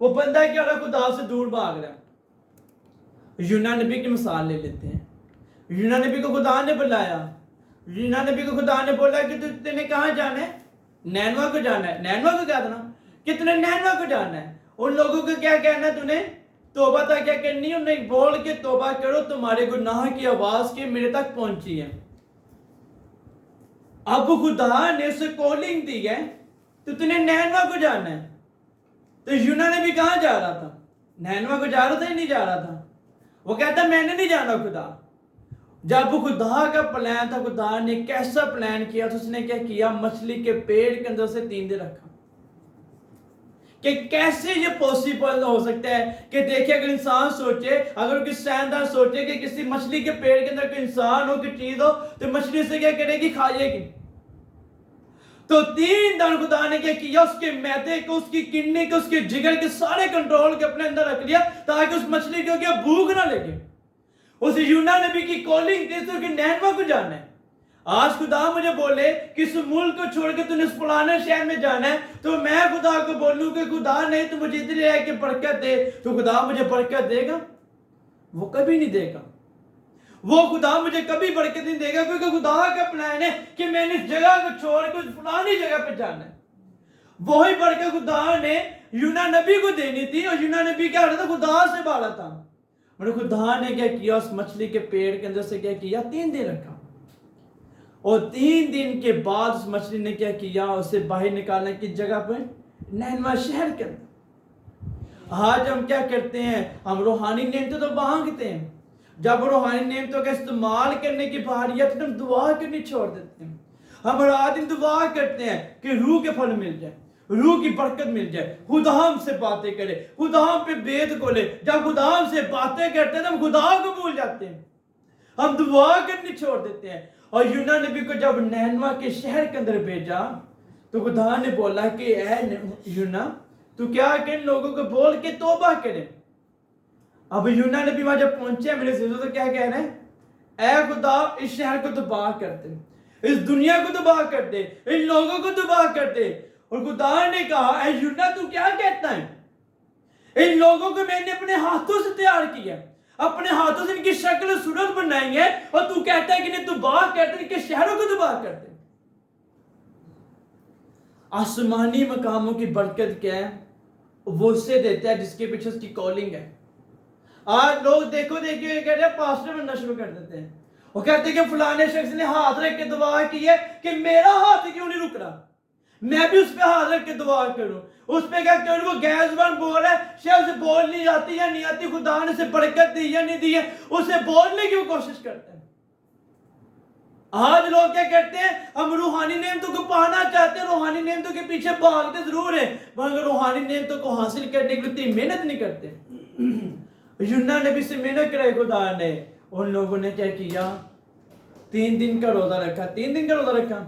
وہ بندہ کیا رہا خدا سے دور بھاگ رہا ہے. یونان نبی کی مثال لے لیتے ہیں. یونان نبی کو خدا نے بلایا. یونان نبی کو خدا نے بولا کہ تو نے کہاں جانا ہے؟ نینوا کو جانا ہے. نینوا کو کیا تھا کہ تو نے نینوا کو جانا ہے. ان لوگوں کو کیا کہنا ہے؟ تو نے توبہ تھا کیا کرنی ہے؟ انہیں بول کے توبہ کرو، تمہارے گناہ کی آواز کی میرے تک پہنچی ہے. اب خدا نے اسے کالنگ دی ہے تو نے نینوا کو جانا ہے. تو یونان نبی کہاں جا رہا تھا؟ نینوا کو جا رہا تھا یا نہیں جا رہا تھا؟ وہ کہتا میں نے نہیں جانا. خدا جب خدا کا پلان تھا، خدا نے کیسا پلان کیا تو اس نے کیا کیا؟ مچھلی کے پیڑ کے اندر سے 3 دن رکھا. کہ کیسے یہ پوسیبل ہو سکتا ہے کہ دیکھیں اگر انسان سوچے، اگر کسی سائنسدان سوچے کہ کسی مچھلی کے پیڑ کے اندر کوئی انسان ہو، کوئی چیز ہو، تو مچھلی سے کیا کرے گی؟ کھائے گی. تو 3 دن خدا نے کیا کیا؟ اس کے معدے کو، اس کی کڈنی کو، اس کے جگر کے سارے کنٹرول کے اپنے اندر رکھ لیا تاکہ اس مچھلی کو کیا بھوک نہ لگے. اس یونان نبی کی کالنگ تھی تو کہ نینوا کو جانا ہے. آج خدا مجھے بولے کہ اس ملک کو چھوڑ کے تو نے اس فلانے شہر میں جانا ہے، تو میں خدا کو بولوں کہ خدا نہیں تو مجھے ادھر رہ کے برکت دے، تو خدا مجھے برکت دے گا؟ وہ کبھی نہیں دے گا. وہ خدا مجھے کبھی برکت نہیں دے گا، کیونکہ خدا کا پلان ہے کہ میں نے اس جگہ کو چھوڑ کے اس فلانی جگہ پہ جانا ہے. وہی برکت خدا نے یونان نبی کو دینی تھی، اور یونان نبی کیا رہا تھا؟ خدا سے بالا تھا. اور خدا نے کیا کیا؟ اس مچھلی کے پیڑ کے اندر سے کیا کیا؟ 3 دن رکھا. اور 3 دن کے بعد اس مچھلی نے کیا کیا؟ اسے باہر نکالنے کی جگہ پہ نینوا شہر کے اندر. آج ہم کیا کرتے ہیں؟ ہم روحانی نعمتوں تو مانگتے ہیں. جب روحانی نعمتوں کا استعمال کرنے کی باری آتی ہے تو ہم دعا کرنی چھوڑ دیتے ہیں. ہم رات دن دعا کرتے ہیں کہ روح کے پھل مل جائے، روح کی برکت مل جائے، خدا ہم سے باتیں کرے، خدا ہم پہ بید کھولے. جب خدا ہم سے باتیں کرتے ہیں تو ہم خدا کو بھول جاتے ہیں، ہم دعا کرنی چھوڑ دیتے ہیں. اور یونان نبی کو جب نینوا کے شہر کے اندر بھیجا تو خدا نے بولا کہ اے یونان تو کیا کہ ان لوگوں کو بول کے توبہ کرے. اب یونان نبی وہاں جب پہنچے میرے عزیزوں تو کیا کہہ رہے ہیں؟ اے خدا اس شہر کو تباہ کر دے، اس دنیا کو تباہ کر دے، ان لوگوں کو تباہ کر دے. اور خدا نے کہا اے یونان تو کیا کہتا ہے؟ ان لوگوں کو میں نے اپنے ہاتھوں سے تیار کیا، اپنے ہاتھوں سے ان کی شکل و صورت بنائی ہے، اور تو کہتا ہے کہ انہیں تباہ کر دے، ان کے شہروں کو تباہ کر دے. آسمانی مقاموں کی برکت کیا ہے؟ وہ اسے دیتا ہے جس کے پیچھے اس کی کالنگ ہے. آج لوگ دیکھو دیکھو یہ کہتے ہیں پاسٹر بننا شروع کر دیتے ہیں. وہ کہتے ہیں کہ فلانے شخص نے ہاتھ رکھ کے دعا کی ہے کہ میرا ہاتھ کیوں نہیں رک رہا، میں بھی اس پہ ہاتھ رکھ کے دعا کروں. اس پہ کیا کروں؟ وہ گیس زبان بول رہا ہے، شاید اسے بول نہیں آتی یا نہیں آتی، خدا نے اسے برکت دی یا نہیں دی ہے، اسے بولنے کی وہ کوشش کرتے ہیں. آج لوگ کیا کرتے ہیں؟ ہم روحانی نعمتوں کو پانا چاہتے ہیں، روحانی نعمتوں کے پیچھے بھاگتے ضرور ہیں مگر روحانی نعمتوں کو حاصل کرنے کے لیے اتنی محنت نہیں کرتے. یونان نبی سے محنت کرے خدا نے. ان لوگوں نے کیا کیا؟ 3 دن کا روزہ رکھا. 3 دن کا روزہ رکھا،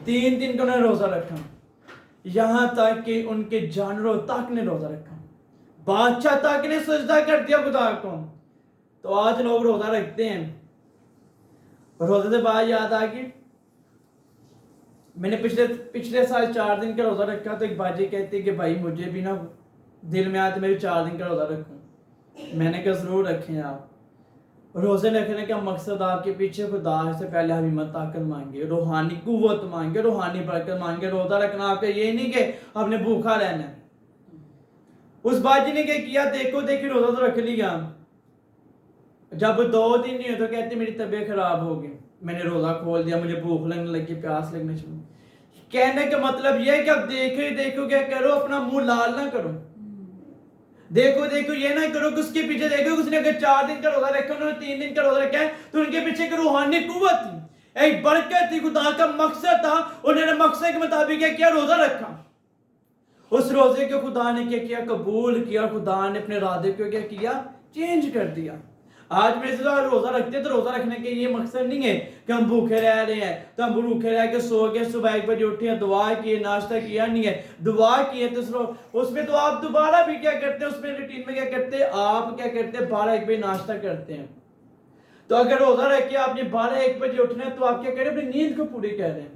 3 دن کا انہوں نے روزہ رکھا. یہاں تک کہ ان کے جانوروں تک نے روزہ رکھا، بادشاہ تک نے سجدہ کر دیا خدا کو. تو آج لوگ روزہ رکھتے ہیں. روزے سے بعد یاد آ گئی میں نے پچھلے سال 4 دن کا روزہ رکھا. تو ایک باجی کہتی کہ بھائی مجھے بھی نا دل میں آیا تو میں بھی 4 دن کا روزہ رکھوں. میں نے کہا ضرور رکھیں. آپ روزے رکھنے کا مقصد آپ کے پیچھے خدا سے پہلے ہمت طاقت مانگے، روحانی قوت مانگے، روحانی برکت مانگے. روزہ رکھنا آپ کا یہ نہیں کہ آپ نے بھوکا رہنا ہے. اس باجی نے کیا کیا؟ دیکھو دیکھی روزہ تو رکھ لیا. جب 2 دن نہیں ہوئے تو کہتے میری طبیعت خراب ہو گئی، میں نے روزہ کھول دیا، مجھے بھوک لگنے لگی، پیاس لگنے شروع. کہنے کا مطلب یہ ہے کہ اب دیکھو کیا کرو، اپنا منہ لال نہ کرو. دیکھو یہ نہ کرو کہ اس کے پیچھے دیکھو اس نے اگر 4 دن کا روزہ رکھا، انہوں نے 3 دن کا روزہ رکھا ہے تو ان کے پیچھے ایک روحانی قوت تھی، ایک برکت تھی، خدا کا مقصد تھا. انہوں نے مقصد کے مطابق کیا روزہ رکھا. اس روزے کو خدا نے کیا کیا؟ قبول کیا. خدا نے اپنے ارادے کو کیا کیا؟ چینج کر دیا. آج میرے سے روزہ رکھتے ہیں تو روزہ رکھنے کے یہ مقصد نہیں ہے کہ ہم بھوکے رہ رہے ہیں تو ہم بھوکے رہ کے سو گئے، صبح 1 بجے اٹھے ہیں، دعا کیے، ناشتہ کیا نہیں ہے، دعا کیے تو اس میں تو آپ دوبارہ بھی کیا کرتے ہیں، اس میں روٹین میں کیا کرتے ہیں، آپ کیا کرتے ہیں 12-1 بجے ناشتہ کرتے ہیں. تو اگر روزہ رکھ کے آپ نے 12-1 بجے اٹھنا ہے تو آپ کیا کریں؟ اپنی نیند کو پوری کر رہے ہیں.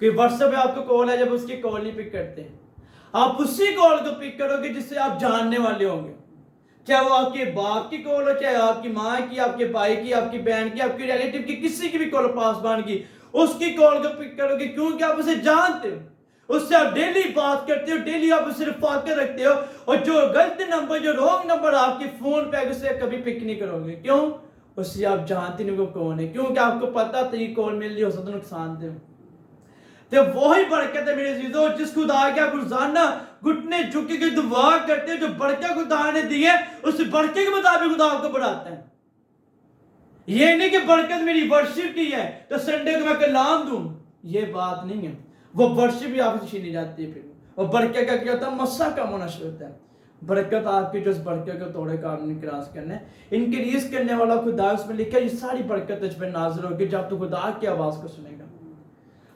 کہ واٹس ایپ پہ آپ کو کال ہے، جب اس کی کال نہیں پک کرتے ہیں، آپ اسی کال کو پک کرو گے جس سے آپ جاننے والے ہوں گے، چاہے وہ آپ کے باپ کی کال ہو، چاہے آپ کی ماں کی، آپ کے بھائی کی، آپ کی بہن کی، آپ کی ریلیٹیو کی، کسی کی بھی کال، پاسبان کی، اس کی کال کو پک کرو گے، کیونکہ آپ اسے جانتے ہو، اس سے آپ ڈیلی بات کرتے ہو، ڈیلی آپ اسے رفاقت رکھتے ہو، اور جو غلط نمبر، جو رونگ نمبر آپ کے فون پہ اسے کبھی پک نہیں کرو گے، کیوں؟ اس سے آپ جانتے نہیں وہ کون ہے، کیونکہ آپ کو پتا تھا یہ کال مل رہی ہو سکتا نقصان دے۔ تو وہی برکت ہے میرے عزیزو، جس خدا کے آپ روزانہ گھٹنے جھک کے دعا کرتے ہیں، جو برکت خدا نے دی ہے اس برکت کے مطابق خدا آپ کو بڑھاتا ہے۔ یہ نہیں کہ برکت میری ورشپ کی ہے تو سنڈے کو میں کلام دوں، یہ بات نہیں ہے، وہ ورشپ بھی آپ سے چھینی جاتی ہے، پھر اور برکت کا کیا ہوتا ہے؟ مسا کم ہونا شروع ہوتا ہے۔ برکت آپ کی جو اس برکت کو توڑے کام نہیں کراس کرنا ہے، انکریز کرنے والا خدا، اس میں لکھا ہے یہ ساری برکت تجھ پر نازل ہوگی جب تو خدا کی آواز کو سنے گا۔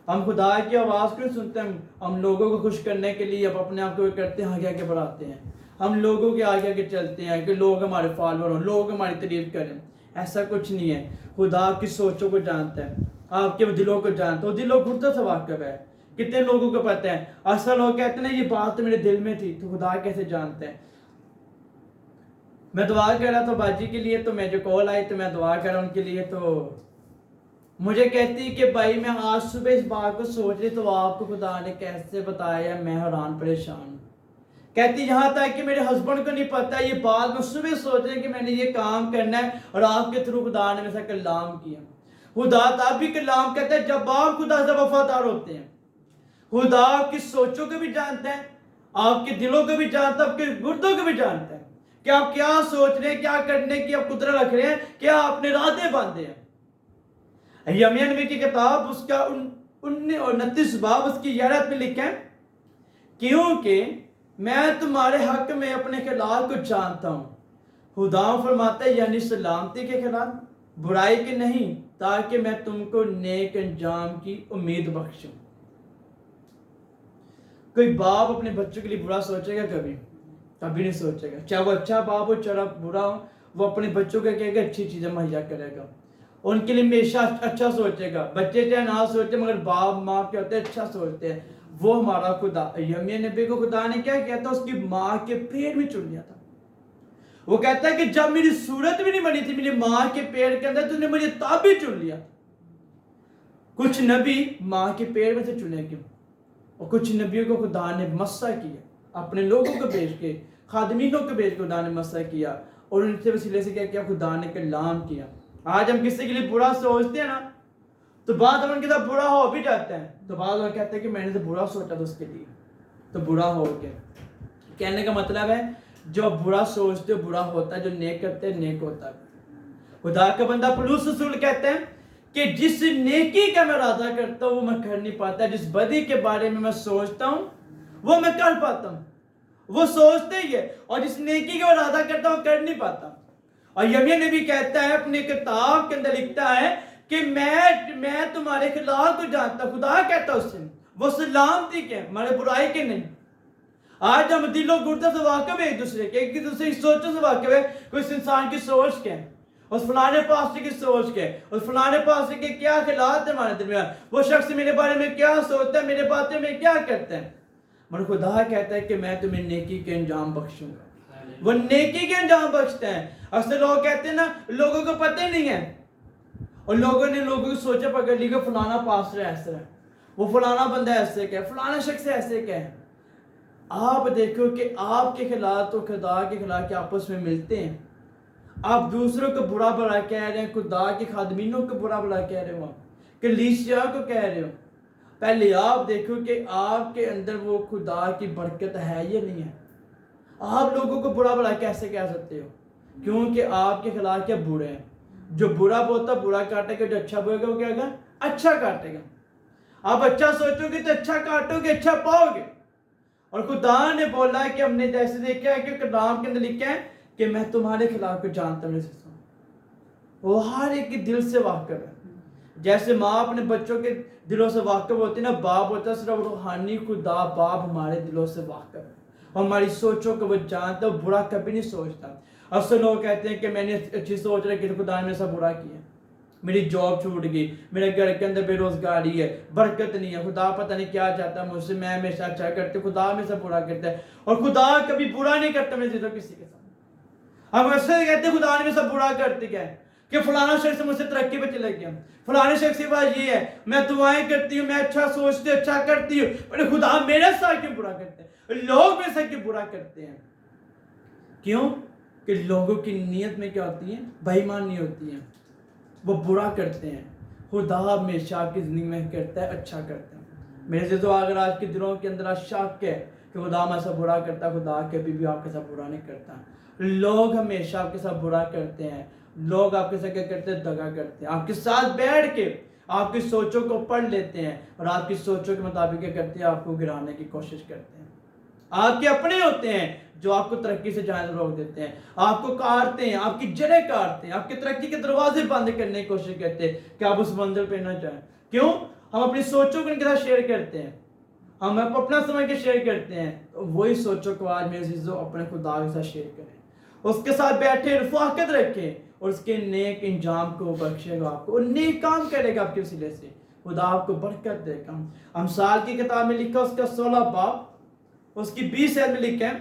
ہم خدا کی آواز کو سنتے ہیں، ہم لوگوں کو خوش کرنے کے لیے اب اپنے آپ کو کرتے ہیں، آگے آگے بڑھاتے ہیں، ہم لوگوں کے آگے آگے چلتے ہیں کہ لوگ ہمارے فالوور ہوں، لوگ ہماری تعریف کریں۔ ایسا کچھ نہیں ہے، خدا آپ کی سوچوں کو جانتا ہے، آپ کے دلوں کو جانتا ہے، وہ دلوں گردوں سے واقف ہے۔ کتنے لوگوں کو پتہ ہے، اصل لوگ کہتے ہیں یہ بات تو میرے دل میں تھی، تو خدا کیسے جانتا ہے؟ میں دعا کر رہا تھا باجی کے لیے، تو میں جو کال آئی تو میں دعا کر رہا ہوں ان کے لیے، تو مجھے کہتی کہ بھائی میں آج صبح اس بات کو سوچ رہی تو آپ کو خدا نے کیسے بتایا، میں حیران پریشان ہوں۔ کہتی یہاں تک کہ میرے ہسبینڈ کو نہیں پتا یہ بات، میں صبح سوچ رہی کہ میں نے یہ کام کرنا ہے، اور آپ کے تھرو خدا نے میرے ساتھ کلام کیا۔ خدا تب بھی کلام کہتا ہے جب آپ خدا سے وفادار ہوتے ہیں۔ خدا آپ کی سوچوں کو بھی جانتا ہے، آپ کے دلوں کو بھی جانتا ہے، آپ کے گردوں کو بھی جانتا ہے کہ آپ کیا سوچ رہے ہیں، کیا کرنے کی آپ قدرت رکھ رہے ہیں، کیا اپنے ارادے باندھے ہیں۔ یرمیہ نبی کی کتاب اس کا 29 باب اس کی 11 میں لکھا ہے، کیونکہ میں تمہارے حق میں اپنے خلاف کو جانتا ہوں۔ خدا فرماتا ہے یعنی سلامتی کے خلاف، برائی کے نہیں، تاکہ میں تم کو نیک انجام کی امید بخشوں۔ کوئی باپ اپنے بچوں کے لیے برا سوچے گا؟ کبھی نہیں سوچے گا، چاہے وہ اچھا باپ ہو چاہے برا ہو، وہ اپنے بچوں کو کہے گا اچھی چیزیں مہیا کرے گا، ان کے لیے ہمیشہ اچھا سوچے گا۔ بچے چاہے نہ سوچے مگر باپ ماں کیا ہوتے ہیں؟ اچھا سوچتے ہیں۔ وہ ہمارا خدا، یرمیہ نبی کو خدا نے کیا کیا تھا؟ اس کی ماں کے پیٹ میں چن لیا تھا۔ وہ کہتا ہے کہ جب میری صورت بھی نہیں بنی تھی میری ماں کے پیٹ کے اندر، تو نے مجھے تب بھی چن لیا۔ کچھ نبی ماں کے پیٹ میں سے چنے گئے، اور کچھ نبیوں کو خدا نے مسح کیا، اپنے لوگوں کو بھیج کے، خادمینوں کو بھیج کے خدا نے مسح کیا، اور ان سے وسیلے سے کیا کیا؟ خدا نے کلام کیا۔ آج ہم کسی کے لیے برا سوچتے ہیں نا، تو بعد ہم ان کے ساتھ برا ہو بھی جاتا ہے، تو بعد وہ کہتے ہیں کہ میں نے تو برا سوچا تھا اس کے لیے، تو برا ہو گیا۔ کہنے کا مطلب ہے جو برا سوچتے ہو برا ہوتا ہے، جو نیک کرتے ہیں نیک ہوتا ہے۔ خدا کا بندہ پولس رسول کہتے ہیں کہ جس نیکی کا میں ارادہ کرتا ہوں وہ میں کر نہیں پاتا، جس بدی کے بارے میں میں سوچتا ہوں وہ میں کر پاتا ہوں۔ وہ سوچتے ہی ہے، اور جس نیکی کا ارادہ کرتا ہوں وہ کر نہیں پاتا۔ اور یرمیہ نبی کہتا ہے اپنی کتاب کے اندر لکھتا ہے کہ میں تمہارے خلاف کو جانتا ہوں۔ خدا کہتا ہے اس سے وہ سلامتی کے ہمارے برائی کے نہیں۔ آج ہم دل و گردوں سے واقف ہے، ایک دوسرے کی سوچوں سے واقف ہے، کوئی انسان کی سوچ کیا ہے، اس فلانے پاسٹر کی سوچ کیا ہے، اس فلانے پاسٹر کے کیا خیالات ہیں ہمارے درمیان، وہ شخص میرے بارے میں کیا سوچتا ہے، میرے باتیں میں کیا کرتا ہے۔ مگر خدا کہتا ہے کہ میں تمہیں نیکی کے انجام بخشوں گا۔ وہ نیکی کے انجام بخشتے ہیں۔ اکثر لوگ کہتے ہیں نا لوگوں کو پتہ ہی نہیں ہے، اور لوگوں نے لوگوں کی سوچیں پکڑ لی کہ فلانا پاسٹر ایسا ہے، وہ فلانا بندہ ایسے کہ فلانا شخص ایسے کہ ہے۔ آپ دیکھو کہ آپ کے خلاف تو خدا کے خلاف کے آپس میں ملتے ہیں۔ آپ دوسروں کو برا بھلا کہہ رہے ہیں، خدا کے خادمینوں کو برا بھلا کہہ رہے ہو، کلیسیا کو کہہ رہے ہو، پہلے آپ دیکھو کہ آپ کے اندر وہ خدا کی برکت ہے یا نہیں ہے۔ آپ لوگوں کو برا بھلا کیسے کہہ سکتے ہو؟ کیونکہ آپ کے خلاف کیا برے ہیں۔ جو برا بولتا برا کاٹے گا، جو اچھا بولے گا وہ کیا گا؟ اچھا کاٹے گا۔ آپ اچھا سوچو گے تو اچھا کاٹو گے، اچھا پاؤ گے۔ اور خدا نے بولا ہے کہ ہم نے جیسے دیکھا ہے کہ کلام کے اندر لکھا ہے کہ میں تمہارے خلاف کو جانتا ہوں۔ وہ ہر ایک کے دل سے واقف ہے۔ جیسے ماں اپنے بچوں کے دلوں سے واقف ہوتی ہے نا، باپ ہوتا ہے، صرف روحانی خدا باپ ہمارے دلوں سے واقف ہے، ہماری سوچوں کو وہ جانتا ہے، برا کبھی نہیں سوچتا۔ اکثر لوگ کہتے ہیں کہ میں نے اچھی سوچ رہا کہ خدا نے ایسا برا کیا، میری جاب چھوٹ گئی, میرے گھر کے اندر بے روزگاری ہے, برکت نہیں ہے, خدا پتہ نہیں کیا چاہتا مجھ سے, میں ہمیشہ اچھا کرتے, خدا ہمیشہ برا کرتا ہے. اور خدا کبھی برا نہیں کرتا میرے زندگی کسی کے ساتھ. ہم ایسے کہتے ہیں خدا نے ہمیشہ برا کرتے کیا ہے کہ فلانا شخص مجھ سے ترقی پہ چلا گیا, فلانے شخص کے پاس یہ ہے, میں دعائیں کرتی ہوں, میں اچھا سوچتی ہوں, اچھا کرتی ہوں, پر خدا میرے ساتھ کیوں برا کرتے ہیں, لوگ میرے ساتھ کیوں برا کرتے ہیں. کیوں کہ لوگوں کی نیت میں کیا ہوتی ہے, بے ایمانی ہوتی ہے, وہ برا کرتے ہیں. خدا ہمیشہ آپ کی زندگی میں کرتا ہے اچھا کرتا ہے. میرے سے تو اگر آج کے دنوں کے اندر شک ہے کہ خدا ہمارے ساتھ برا کرتا ہے, خدا کبھی بھی آپ کے ساتھ برا نہیں کرتا. لوگ ہمیشہ آپ کے ساتھ برا کرتے ہیں, لوگ آپ کے ساتھ کیا کرتے ہیں, دغا کرتے ہیں, آپ کے ساتھ بیٹھ کے آپ کی سوچوں کو پڑھ لیتے ہیں اور آپ کی سوچوں کے مطابق کیا کرتے ہیں, آپ کو گرانے کی کوشش کرتے ہیں. آپ کے اپنے ہوتے ہیں جو آپ کو ترقی سے جانے روک دیتے ہیں, آپ کو کاٹتے ہیں, آپ کی جڑیں کاٹتے ہیں, آپ کی ترقی کے دروازے بند کرنے کی کوشش کرتے ہیں کہ آپ اس منزل پہ نہ جائیں. کیوں؟ ہم اپنی سوچوں کو ان کے ساتھ شیئر کرتے ہیں, ہم اپنا سمجھ کے شیئر کرتے ہیں. تو وہی سوچوں کو آج میرے عزیزو اپنے خدا کے ساتھ شیئر کریں, اس کے ساتھ بیٹھے, رفاقت رکھیں, اور اس کے نیک انجام کو بخشے گا آپ کو, اور نیک کام کرے گا آپ کے وسیلے سے, خدا آپ کو برکت دے گا. امثال کی کتاب میں لکھا, اس کا 16 باب اس کی 20 آیت میں لکھا ہے,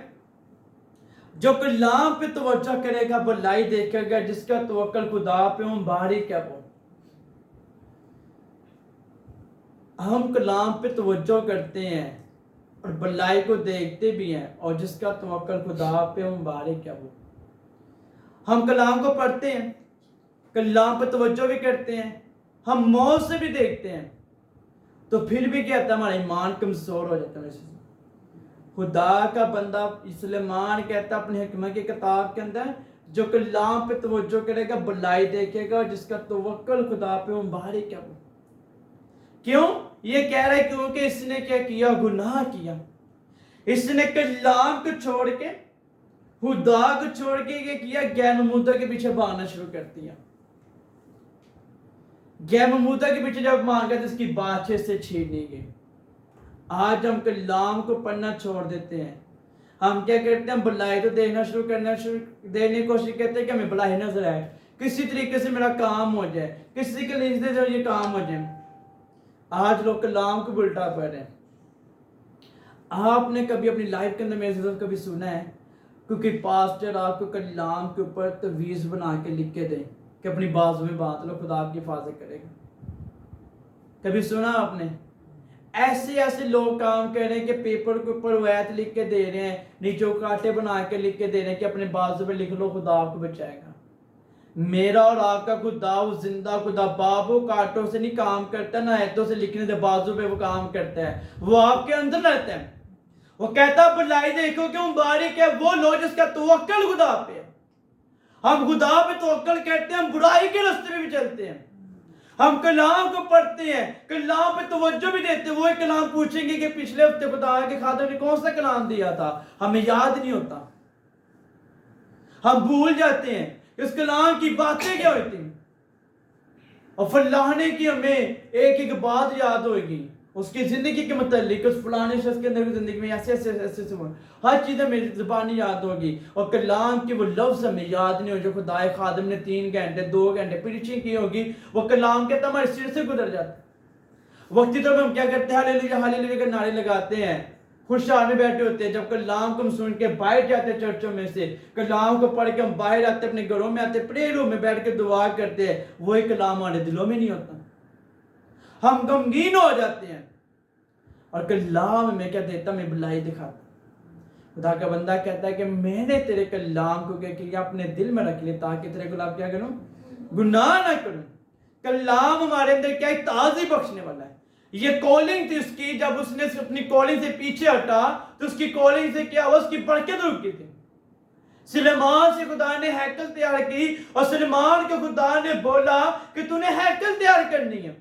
جو کلام پہ توجہ کرے گا بھلائی دیکھے گا, جس کا توکل خدا پہ ہوں باریک ہے وہ. ہم کلام پہ توجہ کرتے ہیں اور بھلائی کو دیکھتے بھی ہیں, اور جس کا توکل خدا پہ ہوں باریک ہے وہ. ہم کلام کو پڑھتے ہیں, کلام پہ توجہ بھی کرتے ہیں, ہم موت سے بھی دیکھتے ہیں, تو پھر بھی کیا ہوتا ہے, ہمارا ایمان کمزور ہو جاتا ہے. خدا کا بندہ سلیمان کہتا ہے اپنی حکمت کی کتاب کے اندر, جو کلام پہ توجہ کرے گا بھلائی دیکھے گا, جس کا توکل خدا پہ ہوں باریک ہے وہ. کیوں یہ کہہ رہا ہے؟ کیونکہ اس نے کیا کیا, گناہ کیا. اس نے کلام کو چھوڑ کے, خدا کو چھوڑ کے یہ کیا, غیر معبودوں کے پیچھے بھاگنا شروع کر دیا. غیر معبودوں کے پیچھے جب بھاگا تو اس کی بات چیت سے چھینی گئی. آج ہم کلام کو پڑھنا چھوڑ دیتے ہیں, ہم کیا کرتے ہیں, ہم بھلائی تو دیکھنا دینے کی کوشش کرتے ہیں کہ ہمیں بھلائی نظر آئے, کسی طریقے سے میرا کام ہو جائے, کسی کے لیے سے یہ کام ہو جائے. آج لوگ کلام کو الٹا پڑھ رہے ہیں. آپ نے کبھی اپنی لائف کے اندر میرے کبھی سنا ہے کیونکہ پاسٹر آپ کو کلام کے اوپر تویز بنا کے لکھ کے دیں کہ اپنی بازو میں بات لو, خدا آپ کی حفاظت کرے گا؟ کبھی سنا آپ نے؟ ایسے لوگ کام کر رہے ہیں کہ پیپر کے اوپر روایت لکھ کے دے رہے ہیں, نیچے کاٹے بنا کے لکھ کے دے رہے ہیں کہ اپنے بازو پہ لکھ لو, خدا آپ کو بچائے گا. میرا اور آپ کا خدا وہ زندہ خدا باپ, وہ کانٹوں سے نہیں کام کرتا, نہ ایتوں سے لکھنے سے بازو پہ وہ کام کرتا ہے, وہ آپ کے اندر رہتا ہے. وہ کہتا ہے بھلائی دیکھو کہ مبارک ہے وہ لوگ جس کا توکل خدا پہ ہے. ہم خدا پہ توکل کرتے ہیں, ہم برائی کے راستے پہ بھی چلتے ہیں, ہم کلام کو پڑھتے ہیں, کلام پہ توجہ بھی دیتے ہیں. وہ کلام پوچھیں گے کہ پچھلے ہفتے بتایا کہ خادم نے کون سا کلام دیا تھا, ہمیں یاد نہیں ہوتا, ہم بھول جاتے ہیں اس کلام کی باتیں کیا ہوتی ہیں. اور فلانے کی ہمیں ایک بات یاد ہوگی اس کی زندگی کے متعلق, اس فلانے شخص کے اندر کی زندگی میں ایسے ہر چیز میری زبانی یاد ہوگی, اور کلام کے وہ لفظ ہمیں یاد نہیں ہو جو خدا خادم نے 3 گھنٹے 2 گھنٹے پریچنگ کی ہوگی. وہ کلام کے ہمارے سر سے گزر جاتا ہے. وقتی طور پہ ہم کیا کرتے ہیں, ہاللیلویہ کے نعرے لگاتے ہیں, خوشحال میں بیٹھے ہوتے ہیں. جب کلام کو ہم سن کے باہر جاتے ہیں چرچوں میں سے, کلام کو پڑھ کے ہم باہر آتے ہیں, اپنے گھروں میں آتے ہیں, پریئر روم میں بیٹھ کے دعا کرتے ہیں, وہی کلام ہمارے دلوں میں نہیں ہوتا, ہم غمگین ہو جاتے ہیں. اور کلام میں کیا دیتا, میں بھلائی دکھاتا. خدا کا بندہ کہتا ہے کہ میں نے تیرے کلام کو کیا کیا, اپنے دل میں رکھ لیا تاکہ تیرے گلاب کیا کروں, گناہ نہ کروں. کلام ہمارے اندر کیا تازی بخشنے والا ہے. یہ کالنگ تھی اس کی, جب اس نے اپنی کالنگ سے پیچھے ہٹا تو اس کی کالنگ سے کیا ہوا, اس کی برکت رک گئی تھی. سلیمان سے خدا نے ہیکل تیار کی, اور سلیمان کو خدا نے بولا کہ تو نے ہیکل تیار کرنی ہے.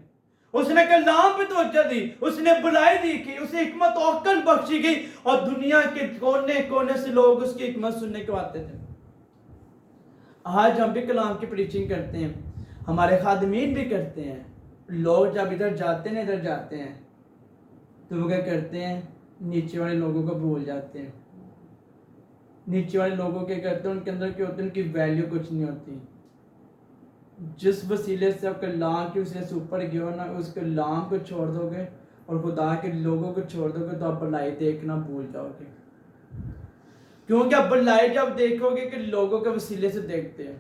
اس نے کلام پہ توجہ دی, اس نے بھلائی دیکھی, اسے حکمت و عقل بخشی گئی, اور دنیا کے کونے کونے سے لوگ اس کی حکمت سننے کو آتے تھے. آج ہم بھی کلام کی پریچنگ کرتے ہیں, ہمارے خادمین بھی کرتے ہیں. لوگ جب ادھر جاتے ہیں ادھر جاتے ہیں تو وہ کیا کرتے ہیں, نیچے والے لوگوں کو بھول جاتے ہیں. نیچے والے لوگوں کے کرتے ہیں, ان کے اندر کیا ہوتے ہیں, ان کی ویلیو کچھ نہیں ہوتی. جس وسیلے سے آپ کلام کے وسیلے سے اوپر گئے ہو نا، اس کلام کو چھوڑ دو گے اور خدا کے لوگوں کو چھوڑ دو گے تو آپ بھلائی دیکھنا بھول جاؤ گے. کیونکہ آپ بھلائی جب دیکھو گے کہ لوگوں کے وسیلے سے دیکھتے ہیں.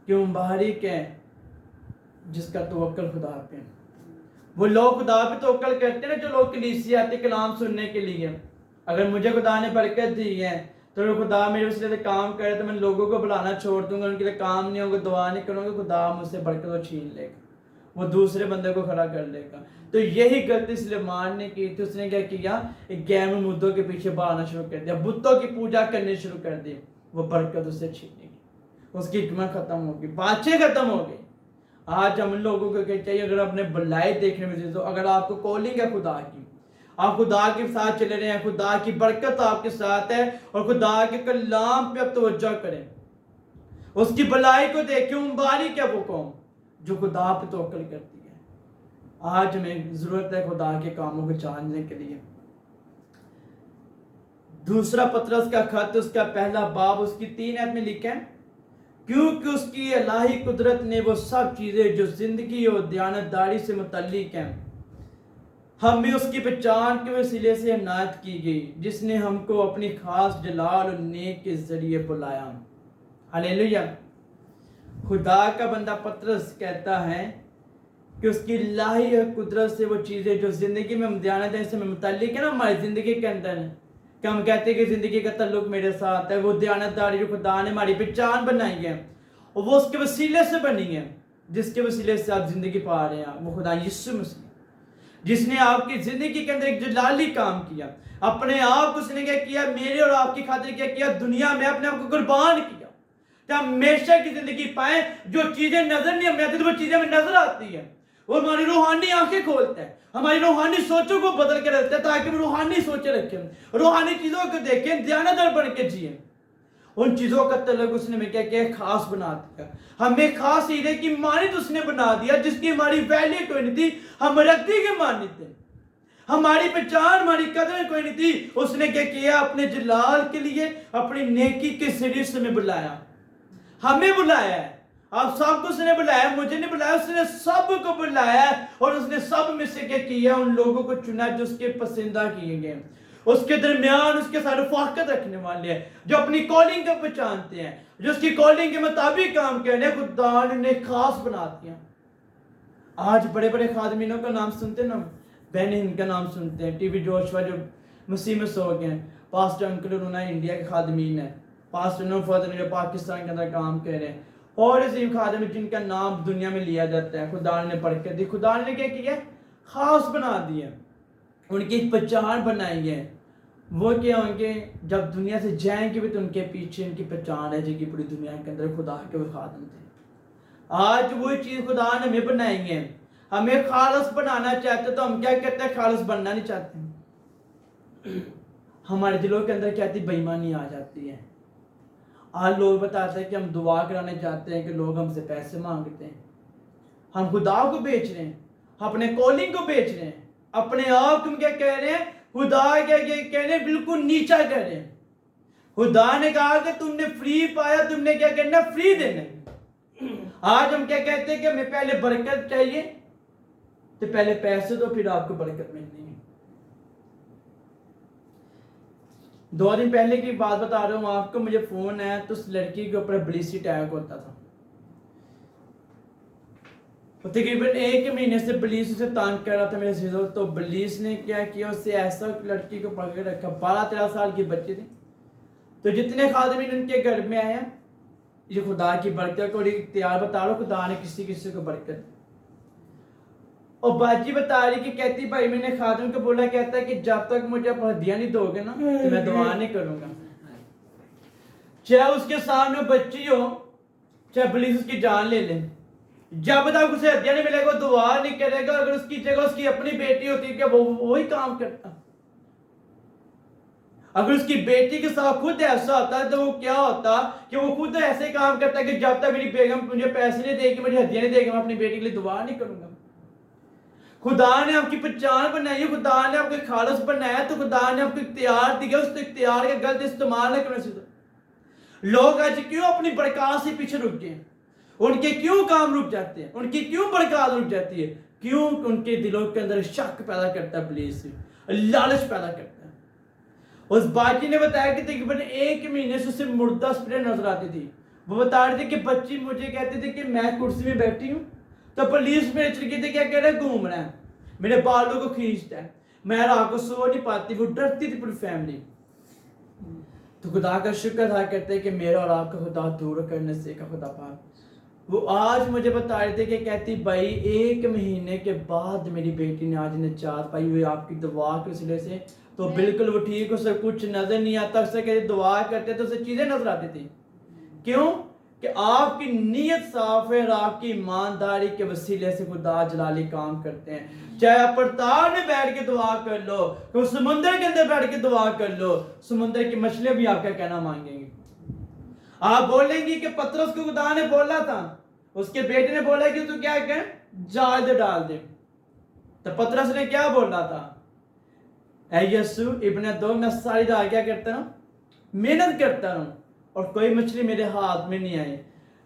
کیوں مبارک ہے جس کا توکل خدا پہ. وہ لوگ خدا پہ توکل کرتے ہیں نا جو لوگ کلیسیا آتے کلام سننے کے لیے. اگر مجھے خدا نے برکت دی ہے تو خدا میرے وسیلے سے کام کرے تو میں لوگوں کو بلانا چھوڑ دوں گا، ان کے لیے کام نہیں ہوگا، دعا نہیں کروں گا، خدا مجھ سے برکت کو چھین لے گا، وہ دوسرے بندے کو کھڑا کر لے گا. تو یہی غلطی سلیمان نے کی تھی. اس نے کیا کیا؟ ایک غیر مردوں کے پیچھے بھاگنا شروع کر دیا، بتوں کی پوجا کرنی شروع کر دی. وہ برکت اس سے چھینے گی، اس کی حکمت ختم ہوگی، باتیں ختم ہو گئی. آج ہم لوگوں کو کیا چاہیے؟ اگر اپنے بھلائی دیکھنے میں تو اگر آپ کو کالنگ ہے خدا کی، آپ خدا کے ساتھ چلے رہے ہیں، خدا کی برکت آپ کے ساتھ ہے اور خدا کے کلام پہ آپ توجہ کریں، اس کی بھلائی کو دیکھیں. مبارک ہے وہ قوم جو خدا پہ توکل کرتی ہے. آج ہمیں ضرورت ہے خدا کے کاموں کو جاننے کے لیے. دوسرا پطرس کا خط، اس کا پہلا باب، اس کی 3 آیت میں لکھا ہے کیونکہ اس کی الہی قدرت نے وہ سب چیزیں جو زندگی اور دیانتداری سے متعلق ہیں ہمیں اس کی پہچان کے وسیلے سے عنایت کی گئی، جس نے ہم کو اپنی خاص جلال اور نیک کے ذریعے بلایا. ہلیلویا. خدا کا بندہ پطرس کہتا ہے کہ اس کی الہی قدرت سے وہ چیزیں جو زندگی میں دیانتداری سے متعلق ہے نا، ہماری زندگی کے اندر ہے کہ ہم کہتے ہیں کہ زندگی کا تعلق میرے ساتھ ہے، وہ دیانتداری جو خدا نے ہماری پہچان بنائی ہے اور وہ اس کے وسیلے سے بنی ہے، جس کے وسیلے سے آپ زندگی پا رہے ہیں، وہ خدا یسوع مسیح جس نے آپ کی زندگی کے اندر ایک جلالی کام کیا. اپنے آپ کو اس نے کیا کیا؟ میرے اور آپ کی خاطر کیا کیا؟ دنیا میں اپنے آپ کو قربان کیا کہ ہم ہمیشہ کی زندگی پائیں. جو چیزیں نظر نہیں ہمیں آتی تو وہ چیزیں ہمیں نظر آتی ہیں. وہ ہماری روحانی آنکھیں کھولتا ہے، ہماری روحانی سوچوں کو بدل کے رکھتا ہے تاکہ ہم روحانی سوچیں رکھیں، روحانی چیزوں کو دیکھیں، دیانتدار بن کے جئیں. ان چیزوں کا تعلق اس نے کیا کیا؟ خاص بنا دیا. ہمیں خاص ہیرے کی مانند اس نے بنا دیا جس کی ہماری ویلیو کوئی نہیں تھی، ہم رکھتی کے مانند تھے، ہماری پہچان ہماری قدر کوئی نہیں تھی. اس نے کیا کیا؟ اپنے جلال کے لیے اپنی نیکی کے ذریعے سے ہمیں بلایا، ہمیں بلایا ہے. آپ سب کو اس نے بلایا، مجھے نہیں بلایا، اس نے سب کو بلایا ہے اور اس نے سب میں سے کیا کیا؟ ان لوگوں کو چنا جو اس کے پسندہ کیے گئے، اس کے درمیان اس کے ساتھ رفاقت رکھنے والے ہیں، جو اپنی کالنگ کو پہچانتے ہیں، جو اس کی کالنگ کے مطابق کام کرنے. خدا نے خاص بنا دیا. آج بڑے بڑے خادمینوں کا نام سنتے ہیں نا، بہن ہند کا نام سنتے ہیں، ٹی وی جوشوا جو مسیح میں سو گئے ہیں، پاسٹر انکل انہوں انڈیا کے خادمین ہیں، پاسٹر نوفت جو پاکستان کے اندر کام کر رہے ہیں، اور عظیم خادم جن کا نام دنیا میں لیا جاتا ہے. خدا نے برکت دی، خدا نے کیا کیا؟ خاص بنا دیا، ان کی ایک پہچان بنائی ہے. وہ کیا ہوں گے؟ جب دنیا سے جائیں گے بھی تو ان کے پیچھے ان کی پہچان ہے جی کی پوری دنیا کے اندر خدا کے وہ خادم تھے. آج وہ چیز خدا نے ہمیں بنائی ہے. ہمیں خالص بنانا چاہتے تو ہم کیا کہتے ہیں؟ خالص بننا نہیں چاہتے. ہمارے دلوں کے اندر کیا تھی؟ بے ایمانی آ جاتی ہے. آج لوگ بتاتے ہیں کہ ہم دعا کرانے چاہتے ہیں کہ لوگ ہم سے پیسے مانگتے ہیں. ہم خدا کو بیچ رہے ہیں، اپنے کالنگ کو بیچ رہے ہیں، اپنے آپ کو کیا کہہ رہے ہیں؟ خدا کیا کہہ رہے ہیں؟ بالکل نیچا کہہ رہے ہیں. خدا نے کہا کہ تم نے فری پایا، تم نے کیا کرنا؟ فری دینا. آج ہم کیا کہتے ہیں کہ ہمیں پہلے برکت چاہیے تو پہلے پیسے دو پھر آپ کو برکت ملنی ہے. 2 دن پہلے کی بات بتا رہا ہوں آپ کو، مجھے فون ہے تو اس لڑکی کے اوپر بلیسی اٹیک ہوتا تھا. تقریباً 1 مہینے سے بلیس اسے تانگ کر رہا تھا میرے عزیزوں. تو بلیس نے کیا کیا؟ اس سے ایسا لڑکی کو پکڑ کے رکھا، 12-13 سال کی بچی تھی. تو جتنے خادمین ان کے گھر میں آیا، یہ خدا کی برکت کو اختیار بتا رہا ہوں، خدا نے کسی کسی کو برکت. اور باجی بتا رہی کہ کہتی بھائی میں نے خادم کو بولا، کہتا ہے کہ جب تک مجھے آپ ہدیہ نہیں دو گے نا تو میں دعا نہیں کروں گا. چاہے اس کے سامنے بچی ہو، چاہے پولیس اس کی جان لے لے، جب تک اسے ہدیہ نہیں ملے گا دعا نہیں کرے گا. اگر اس کی جگہ اس کی اپنی بیٹی ہوتی کہ وہ وہی کام کرتا. اگر اس کی بیٹی کے ساتھ خود ایسا ہوتا تو وہ کیا ہوتا کہ وہ خود ایسے کام کرتا کہ جب تک میری بیگم مجھے پیسے نہیں دے گی، مجھے ہدیہ نہیں دے گی، میں اپنی بیٹی کے لیے دعا نہیں کروں گا. خدا نے آپ کی پہچان بنائی ہے، خدا نے آپ کو خالص بنایا تو خدا نے آپ کو اختیار دیا. اس اختیار کا غلط استعمال نہ کرنا. لوگ آج کیوں اپنی برکات سے پیچھے رک گئے؟ ان کے کیوں کام رک جاتے ہیں, ان کی کیوں برکات رک جاتی ہے, کیوں ان کے دلوں کے اندر شک پیدا کرتا ہے ابلیس, لالچ پیدا کرتا ہے. اس باجی نے بتایا کہ تقریباً 1 مہینے سے اسے مردہ اسپرے نظر آتی تھی. وہ بتا رہے تھے کہ بچی مجھے کہتی تھی کہ میں کرسی میں بیٹھی ہوں تو پولیس میرے چڑکی تھے, کیا کہہ رہا ہے, گھوم رہا ہے, میرے بالوں کو کھینچتا ہے, میں رات کو سو نہیں پاتی. وہ ڈرتی تھی پوری فیملی. تو خدا کا شکر ادا کرتے ہیں کہ میرا اور آپ کا خدا دور کرنے سے کا خدا پاک. وہ آج مجھے بتا رہے تھے کہ کہتی بھائی 1 مہینے کے بعد میری بیٹی نے آج نجات پائی ہوئی آپ کی دعا کے وسیلے سے. تو بالکل وہ ٹھیک, اسے کچھ نظر نہیں آتا, اسے کہتے دعا کرتے تو اسے چیزیں نظر آتی تھی. کیوں کہ آپ کی نیت صاف ہے اور آپ کی ایمانداری کے وسیلے سے خدا جلالی کام کرتے ہیں. چاہے آپ پڑتال میں بیٹھ کے دعا کر لو, کوئی سمندر کے اندر بیٹھ کے دعا کر لو, سمندر کی مچھلیاں بھی آپ کا کہنا مانگیں گی. آپ بولیں گی کہ پترس کو خدا نے بولا تھا, اس کے بیٹے نے بولا کہ تو کیا کہ جال دے ڈال دے. تو پترس نے کیا بولا تھا, اے یسوع ابن دو, میں ساری راہ کیا کرتا ہوں, محنت کرتا ہوں اور کوئی مچھلی میرے ہاتھ میں نہیں آئی.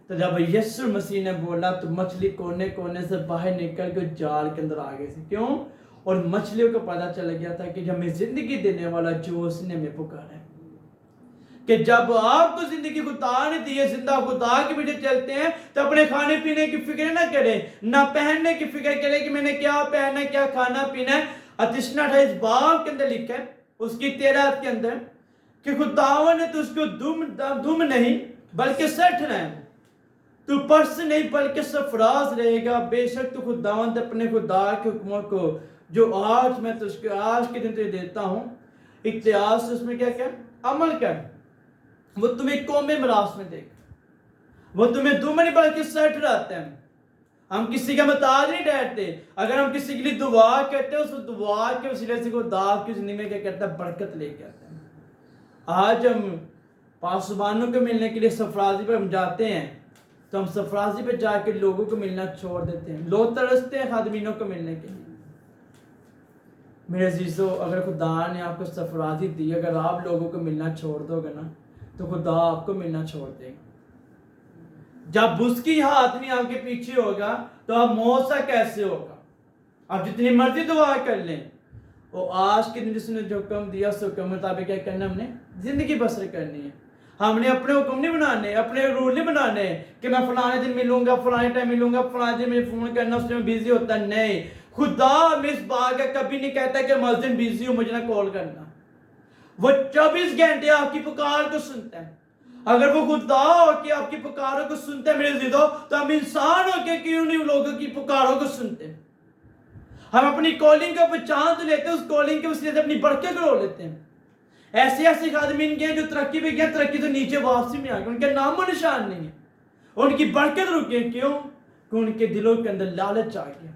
تو جب یسوع مسیح نے بولا تو مچھلی کونے کونے سے باہر نکل کے جال کے اندر آ گئی تھی. کیوں؟ اور مچھلیوں کو پتا چل گیا تھا کہ ہمیں زندگی دینے والا جو اس نے ہمیں پکارا ہے, کہ جب آپ کو زندگی خدا نے دی ہے, زندہ خدا کے پیچھے چلتے ہیں تو اپنے کھانے پینے کی فکر نہ کریں, نہ پہننے کی فکر کریں کہ میں نے کیا پہننا ہے, کیا کھانا پینا ہے. اتشنا 28 باب کے اندر لکھا ہے, اس کی 13 کے اندر, کہ خداوند نے تجھ کو دم نہیں بلکہ سٹھ رہے ہیں, تو پرس نہیں بلکہ سرفراز رہے گا. بے شک تو خداوند اپنے خدا کے حکموں کو جو آج میں تجھ کو آج کے دن تجھے دیتا ہوں اختیار سے اس میں کیا کیا عمل کر. وہ تمہیں قوم مراس میں دے گا, وہ تمہیں دم نہیں بلکہ سٹھ رہتے ہیں. ہم کسی کا محتاج نہیں ٹھہرتے. اگر ہم کسی کے لیے دعا کرتے ہیں, اس دعا کے وسیلے سے خدا آپ کی زندگی میں کیا کرتا ہے, برکت لے کے آتا ہے. آج ہم پاسبانوں کو ملنے کے لیے سفرازی پہ ہم جاتے ہیں تو ہم سفرازی پہ جا کے لوگوں کو ملنا چھوڑ دیتے ہیں. لوگ ترستے ہیں خادمینوں کو ملنے کے لیے. میرے عزیزو, اگر خدا نے آپ کو سفرازی دی, اگر آپ لوگوں کو ملنا چھوڑ دو گے نا تو خدا آپ کو ملنا چھوڑ دے گا. جب اس کی ہاتھ نہیں آپ کے پیچھے ہوگا تو آپ موسیٰ کیسے ہوگا. آپ جتنی مرضی دعا کر لیں, وہ آج کے دن جس نے جو حکم دیا اس حکم مطابق کیا کرنا, ہم نے زندگی بسر کرنی ہے. ہم نے اپنے حکم نہیں بنانے, اپنے رول نہیں بنانے کہ میں فلانے دن ملوں گا, فلانے ٹائم ملوں گا, فلانے دن میں فون کرنا, اس میں بیزی ہوتا. نہیں, خدا اس بات کا کبھی نہیں کہتا کہ میں اس دن بیزی ہوں, مجھے نہ کال کرنا. وہ 24 گھنٹے آپ کی پکار کو سنتا ہے. اگر وہ خدا ہو کے آپ کی پکاروں کو سنتے ہیں میرے عزیزو, تو ہم انسان ہو کے کیوں نہیں لوگوں کی پکاروں کو سنتے ہیں. ہم اپنی کالنگ کو پہچان تو لیتے ہیں, اس کالنگ کے وسیلے سے اپنی برکت رو لیتے ہیں. ایسے ایسے خادمین کے ہیں جو ترقی پہ گئے, ترقی تو نیچے واپسی میں آ گئے, ان کے نام و نشان نہیں ہے, ان کی برکت رک گئی. کیوں؟ کہ ان کے دلوں کے اندر لالچ آ گیا,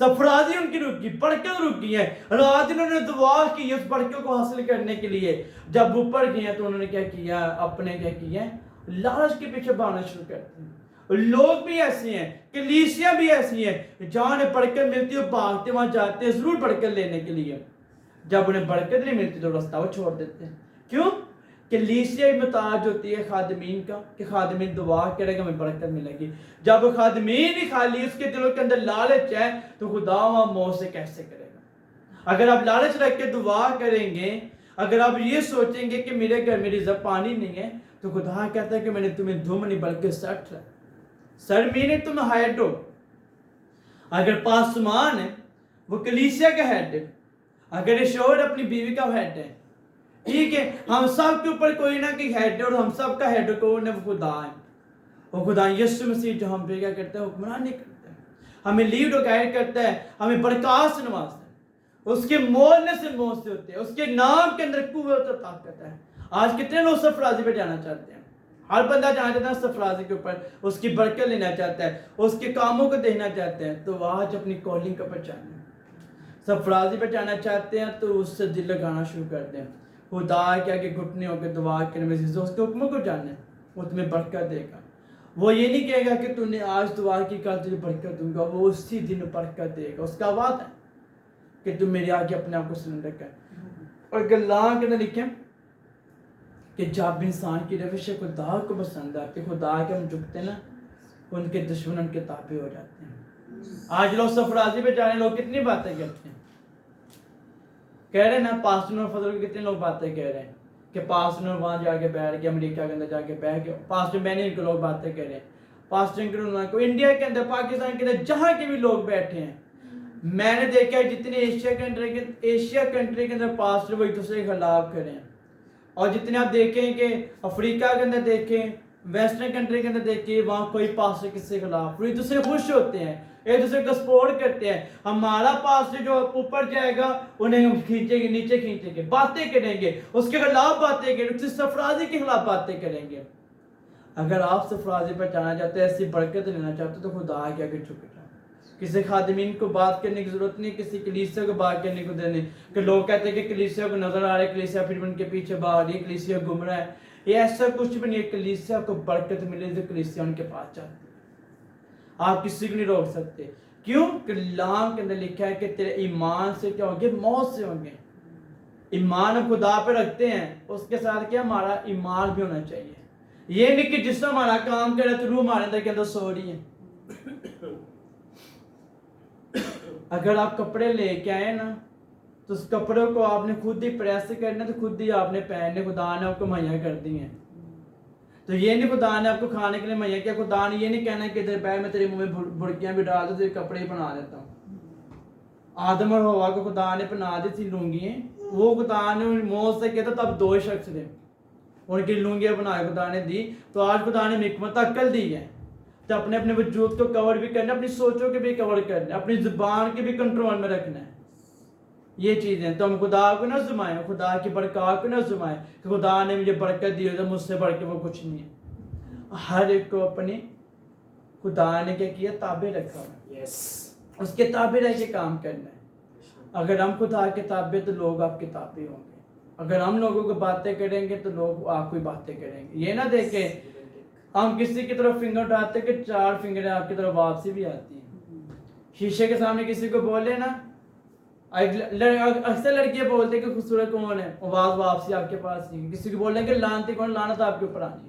سرفرازی ان کی رک گئی, برکت رک گئی ہے. رات انہوں نے دعا کی اس برکت کو حاصل کرنے کے لیے, جب اوپر گئے تو انہوں نے کیا کیا, اپنے کیا کیا, لالچ کے پیچھے بھاگنا شروع کرتے ہیں. لوگ بھی ایسے ہیں, کلیسیاں بھی ایسی ہیں, جہاں انہیں برکت ملتی ہے بھاگتے وہاں جاتے ہیں ضرور برکت لینے کے لیے. جب انہیں برکت نہیں ملتی تو راستہ وہ چھوڑ دیتے ہیں. کیوں؟ کلیسیا محتاج ہوتی ہے خادمین کا, کہ خادمین دعا کرے گا ہمیں برکت ملے گی. جب خادمین ہی خالی, اس کے دلوں کے اندر لالچ ہے, تو خدا وہاں موت کیسے کرے گا. اگر آپ لالچ رکھ کے دعا کریں گے, اگر آپ یہ سوچیں گے کہ میرے گھر میں رزق پانی نہیں ہے, تو خدا کہتا ہے کہ میں نے تمہیں دھم نہیں بلکہ سٹ رہا. سر مینٹ تم ہیڈ ہو. اگر پاسمان ہے وہ کلیسیا کا ہیڈ ہے, اگر شوہر اپنی بیوی کا ہیڈ ہے, ٹھیک ہے, ہم سب کے اوپر کوئی نہ کوئی ہیڈ ہے, اور ہم سب کا ہیڈ کون ہے, وہ خدا ہے. وہ خدا یسوع مسیح جو ہم پہ کیا کرتا ہے, حکمرانی کرتا ہے, ہمیں لیڈ و گائیڈ کرتا ہے, ہمیں برکات سے نوازتا ہے. اس کے مولنے سے موت سے ہوتے ہیں, اس کے نام کے اندر قوت اور طاقت ہے. آج کتنے لوگ سرفرازی پہ جانا چاہتے ہیں, ہر بندہ جانا چاہتا ہے سرفرازی کے اوپر, اس کی برکت لینا چاہتا ہے, اس کے کاموں کو دیکھنا چاہتے ہیں. تو آج اپنی کالنگ کا پہچانا, سرفرازی پہ جانا چاہتے ہیں تو اس سے دل لگانا شروع کرتے ہیں. خدا کیا کہ گھٹنے ہو کے دعا کرنے میں اس کے حکموں کو جاننا, وہ تمہیں برکت دے گا. وہ یہ نہیں کہے گا کہ تم نے آج دعا کی کل تجھے برکت دوں گا, وہ اسی دن برکت دے گا. اس کا وعدہ ہے کہ تم میرے آگے اپنے آپ کو سرنڈر کر. اور اللہ کے اندر لکھیں کہ جب انسان کی روش خدا کو پسند آتی, خدا کے ہم جھکتے نا, ان کے دشمن ان کے تابع ہو جاتے ہیں. آج لوگ سفرازی پہ جانے لوگ کتنی باتیں کرتے ہیں, کہہ رہے ہیں نا پاسٹر نور فضل کے کتنے لوگ باتیں کہہ رہے ہیں کہ پاسٹر نور وہاں جا کے بیٹھ گیا, امریکہ کے اندر جا کے بیٹھ گیا. پاسٹر بینی کے لوگ باتیں کہہ رہے ہیں, پاسٹر کو انڈیا کے اندر, پاکستان کے اندر, جہاں کے بھی لوگ بیٹھے ہیں. میں نے دیکھا ہے جتنے ایشیا کنٹری کے اندر پاسٹر وہ ایک دوسرے کے خلاف کریں, اور جتنے آپ دیکھیں کہ افریقہ کے اندر دیکھیں, ویسٹرن کنٹری کے اندر دیکھیں, وہاں کوئی پاسٹر کسی کے خلاف, ایک دوسرے خوش ہوتے ہیں, ایک دوسرے کو سپورٹ کرتے ہیں. ہمارا پاسٹر جو اوپر جائے گا انہیں ہم کھینچیں گے, نیچے کھینچیں گے, باتیں کریں گے, اس کے خلاف باتیں کریں گے, سرفرازی کے خلاف باتیں کریں گے. اگر آپ سرفرازی پر جانا چاہتے ہیں, ایسی برکت لینا چاہتے تو خدا کے آگے جھک جاؤ. کسی خادمین کو بات کرنے کی ضرورت نہیں, کسی کلیسیا کو بات کرنے کو دینے کہ لوگ کہتے ہیں کہ کلیسیا کو نظر آ رہا ہے, کلیسیا پھر ان کے پیچھے بھاگ رہی ہے, کلیسیا گمراہ ہے. یہ ایسا کچھ بھی نہیں ہے. کلیسیا کو برکت ملے تو کلیسیا ان کے پاس جاتی ہے. آپ کسی کو نہیں روک سکتے. کیوں؟ کلام کے اندر لکھا ہے کہ تیرے ایمان سے کیا ہوں گے, موت سے ہوں گے. ایمان ہم خدا پہ رکھتے ہیں, اس کے ساتھ کیا ہمارا ایمان بھی ہونا چاہیے. یہ نہیں کہ جس طرح ہمارا کام کرے تو روح ہمارے اندر کے اندر سو رہی ہے. اگر آپ کپڑے لے کے آئے نا تو اس کپڑوں کو آپ نے خود ہی پریس کرنا, تو خود ہی آپ نے پہننے, خدا نے آپ کو مہیا کر دی ہیں. تو یہ نہیں خدا نے آپ کو کھانے کے لیے مہیا کیا, خدا نے یہ نہیں کہنا کہ ادھر پہ میں تیرے منہ میں بھڑکیاں بھی ڈال دوں, تیرے کپڑے ہی بنا دیتا ہوں. آدم اور ہوا کو خدا نے پہنا دی تھی لنگیاں, وہ خدا نے موت سے کہتا تب دو شخص تھے, ان کی لنگیاں بنا کے خدا نے دی. تو آج خدا نے حکمت عقل دی ہے تو اپنے اپنے وجود کو کور بھی کرنا, اپنی سوچوں کے بھی کور کرنا, اپنی زبان کے بھی کنٹرول میں رکھنا ہے. یہ چیزیں تو ہم خدا کو نہ زمائیں, خدا کی برکات کو نہ زمائیں کہ خدا نے مجھے برکت دی ہے تو مجھ سے بڑھ کے وہ کچھ نہیں ہے. ہر ایک کو اپنی خدا نے کیا کیا, تابع رکھا ہے, اس کے تابع رہ کے کام کرنا ہے. اگر ہم خدا کے تابع تو لوگ آپ کے تابع ہوں گے. اگر ہم لوگوں کو باتیں کریں گے تو لوگ آپ کو باتیں کریں گے. یہ نہ دیکھیں ہم کسی کی طرف فنگر اٹھاتے کہ 4 فنگریں آپ کی طرف واپسی بھی آتی ہیں. شیشے کے سامنے کسی کو بولے نا, اکثر لڑکیاں بولتے کہ خوبصورت کون ہے, آواز واپسی آپ کے پاس نہیں. کسی کو بولیں کہ لانتی کون, لعنت آپ کے اوپر آنی ہے.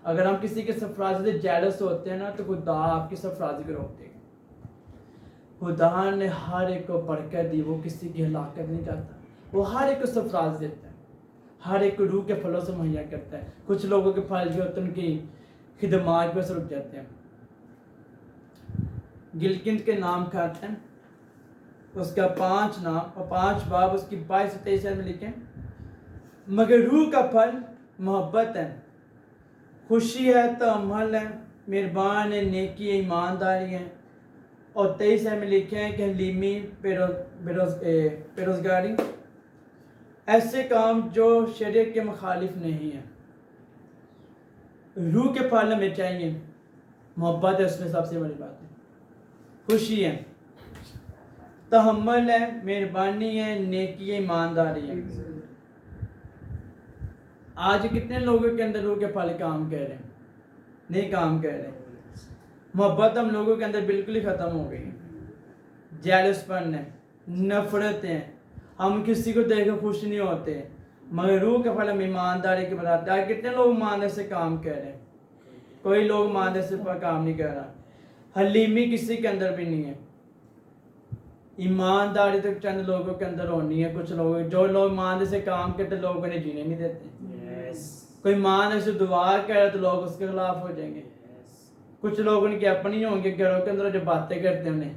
اگر ہم کسی کے سرفرازی سے جیلس ہوتے ہیں نا تو خدا آپ کی سرفرازی کو روک دے گا. خدا نے ہر ایک کو برکت دی, وہ کسی کی ہلاکت نہیں چاہتا, وہ ہر ایک کو سرفراز دیتا ہے, ہر ایک کو روح کے پھلوں سے مہیا کرتا ہے. کچھ لوگوں کے پھل جو ہوتے ہیں ان کی خدمات پہ سے رک جاتے ہیں. گلکند کے نام کھاتے ہیں, اس کا 5 نام اور 5 باب اس کی 22-23 میں لکھیں. مگر روح کا پھل محبت ہے, خوشی ہے, تحمل ہے, مہربان ہے, نیکی ہے, ایمانداری ہے. اور 23 میں لکھے ہیں کہ حلیمی, پیروزگاری, ایسے کام جو شریعت کے مخالف نہیں ہیں. روح کے پھل ہمیں چاہیے. محبت ہے اس میں سب سے بڑی بات ہے, خوشی ہے, تحمل ہے, مہربانی ہے, نیکی ہے, ایمانداری ہے. آج کتنے لوگوں کے اندر روح کے پھل کام کر رہے ہیں؟ نہیں کام کر رہے. محبت ہم لوگوں کے اندر بالکل ہی ختم ہو گئی. جیلس پن ہے, نفرت ہے, ہم کسی کو دیکھ کر خوش نہیں ہوتے. مگر روح کے پھل ہم ایمانداری کے بتاتے ہیں. آج کتنے لوگ ایمانداری سے کام کر رہے ہیں؟ کوئی لوگ ایمانداری سے کام نہیں کر رہا. حلیمی کسی کے اندر بھی نہیں ہے. ایمانداری تو چند لوگوں کے اندر ہونی ہے. کچھ لوگ, جو لوگ ایمانداری سے کام کرتے لوگ انہیں جینے نہیں دیتے. کوئی ایمانداری سے دعا کرے تو لوگ اس کے خلاف ہو جائیں گے. کچھ لوگ ان کی اپنی ہوں گے گھروں کے اندر جو باتیں کرتے ہیں انہیں.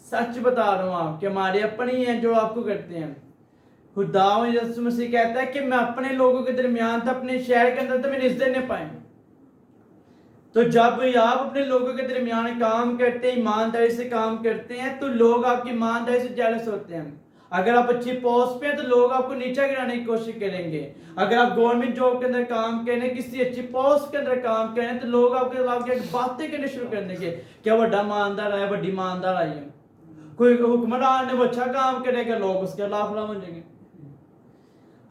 سچ بتا رہا ہوں آپ کہ ہمارے اپنی ہیں جو آپ کو کرتے ہیں. خدا یسوع مسیح کہتا ہے کہ میں اپنے لوگوں کے درمیان تھا, اپنے شہر کے اندر تو میری عزت نہ پائیں. تو جب آپ اپنے لوگوں کے درمیان کام کرتے ہیں, ایمانداری سے کام کرتے ہیں, تو لوگ آپ کی ایمانداری سے جیلس ہوتے ہیں. اگر آپ اچھی پوسٹ پہ ہیں تو لوگ آپ کو نیچے گرانے کی کوشش کریں گے. اگر آپ گورنمنٹ جاب کے اندر کام کریں, کسی اچھی پوسٹ کے اندر کام کریں, تو لوگ آپ کے خلاف باتیں کرنے شروع کر دیں گے. کیا بڑا ایماندار آیا, بڑی ایماندار آئی ہے. کوئی حکمران ہے وہ اچھا کام کرے گا, لوگ اس کے خلاف ہو جائیں گے.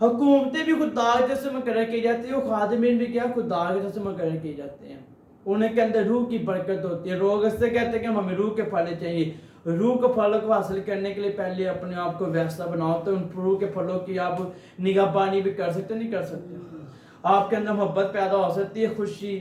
حکومتیں بھی خدا کی طرف سے مقرر کی جاتی ہیں, وہ خادمین بھی کیا خدا کی طرف سے مقرر کیے جاتے ہیں. انہیں کے اندر روح کی برکت ہوتی ہے. لوگ اس سے کہتے ہیں کہ ہمیں روح کے پھل چاہیے. روح کے پھلوں کو حاصل کرنے کے لیے پہلے اپنے آپ کو ویسا بناؤ, تو ان روح کے پھلوں کی آپ نگہبانی بھی کر سکتے نہیں کر سکتے. آپ کے اندر محبت پیدا ہو سکتی ہے, خوشی,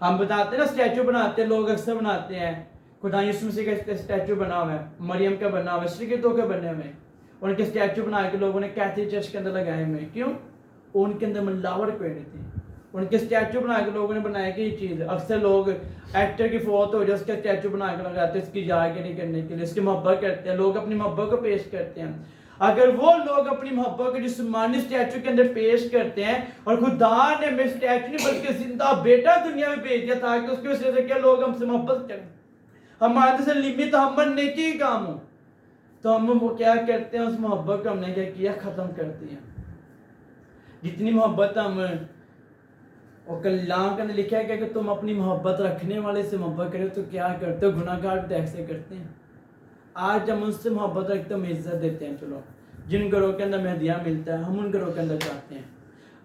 ہم بتاتے ہیں نا اسٹیچو بناتے ہیں لوگ اکثر بناتے ہیں خدا یسوع مسیح کا اسٹیچو بنا ہوا ہے مریم کا بنا ہوا ہے شرکتوں کے بنے ہوئے ان کے اسٹیچو بنا کے لوگوں نے کیتھولک چرچ کے اندر لگائے ہوئے کیوں ان کے اندر ملاوٹ کوئی نہیں تھی ان کے اسٹیچو بنا کے لوگوں نے بنایا کہ یہ چیز اکثر لوگ ایکٹر کی فوت ہو جائے اس کا اسٹیچو بنا کے لگاتے ہیں اس کی یادگاری کرنے کے لیے اس کی محبت کرتے ہیں لوگ اپنی محبت کو پیش کرتے ہیں اگر وہ لوگ اپنی محبت کو جسمانی اسٹیچو کے اندر پیش کرتے ہیں اور خدا نے ہمیں اسٹیچو نہیں بلکہ زندہ بیٹا دنیا میں بھیج دیا تاکہ اس کی وجہ سے کیا لوگ ہم سے محبت کریں ہمارے سے لمٹ ہم نیکی کا کام ہو تو ہم وہ کیا کرتے ہیں اس محبت کو ہم نے کیا کیا ختم کر دیا جتنی محبت ہم اور کلام کے اندر لکھا ہے کہ تم اپنی محبت رکھنے والے سے محبت کرے تو کیا کرتے ہو گناہ گار بھی ایسے کرتے ہیں آج ہم ان سے محبت رکھتے ہیں ہم عزت دیتے ہیں چلو جن گھروں کے اندر ہمیں ہدیہ ملتا ہے ہم ان گھروں کے اندر جاتے ہیں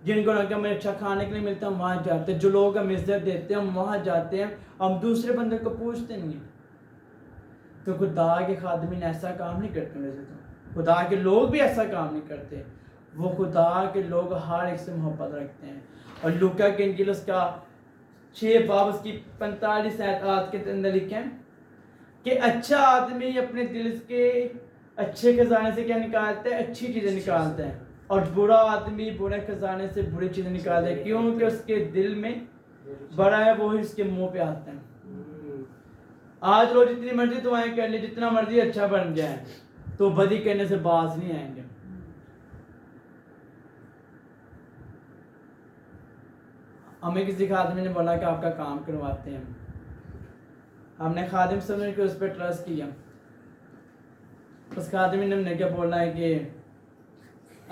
جن گھروں کے ہمیں اچھا کھانے کے لیے ملتا ہے ہم وہاں جاتے ہیں جو لوگ ہم عزت دیتے ہیں ہم وہاں جاتے ہیں ہم دوسرے بندے کو پوچھتے نہیں ہیں تو خدا کے خادمین ایسا کام نہیں کرتے ویسے تو خدا کے لوگ بھی ایسا کام نہیں کرتے وہ خدا کے لوگ ہر ایک سے محبت رکھتے ہیں اور لوکا کے انجیل اس کا 6 باب اس کی 45 آیات کے اندر لکھے ہیں کہ اچھا آدمی اپنے دل کے اچھے خزانے سے کیا نکالتا ہے اچھی چیزیں نکالتا ہے اور برا آدمی برے خزانے سے بری چیزیں نکالتا ہے کیونکہ اس کے دل میں بڑا ہے وہ اس کے منہ پہ آتا ہے آج لوگ جتنی مرضی دعائیں کر لیں جتنا مرضی اچھا بن جائے تو بدی کرنے سے باز نہیں آئیں گے ہمیں کسی خادم نے بولا کہ آپ کا کام کرواتے ہیں ہم نے خادم سمجھ کے اس پہ ٹرسٹ کیا اس خادم نے ہم نے کیا بولا ہے کہ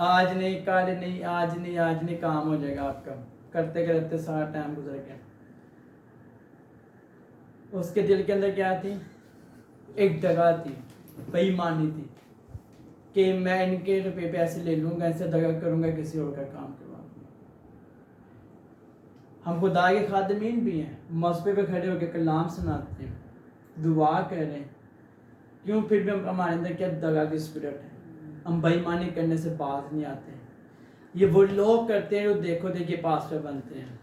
آج نہیں کل نہیں آج نہیں کام ہو جائے گا آپ کا کرتے کرتے سارا ٹائم گزر گیا اس کے دل کے اندر کیا تھی ایک دگا تھی بے ایمانی تھی کہ میں ان کے روپے پیسے لے لوں گا ان سے دگا کروں گا کسی اور کا کام کروا دوں ہم خدا کے خادمین بھی ہیں مصبے پہ کھڑے ہو کے کلام سناتے ہیں دعا کر رہے ہیں کیوں پھر بھی ہمارے اندر کیا دگا کی اسپرٹ ہے ہم بے ایمانی کرنے سے باز نہیں آتے یہ وہ لوگ کرتے ہیں جو دیکھو دیکھیے پاسٹر بنتے ہیں